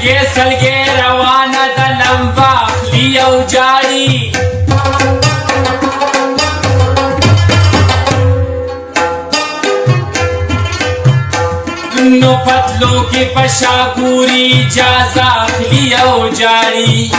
سلګې روانه د لمبا اخلي او جاړي نو پتلو کې پشا ګوري اجازه اخلي او جاړي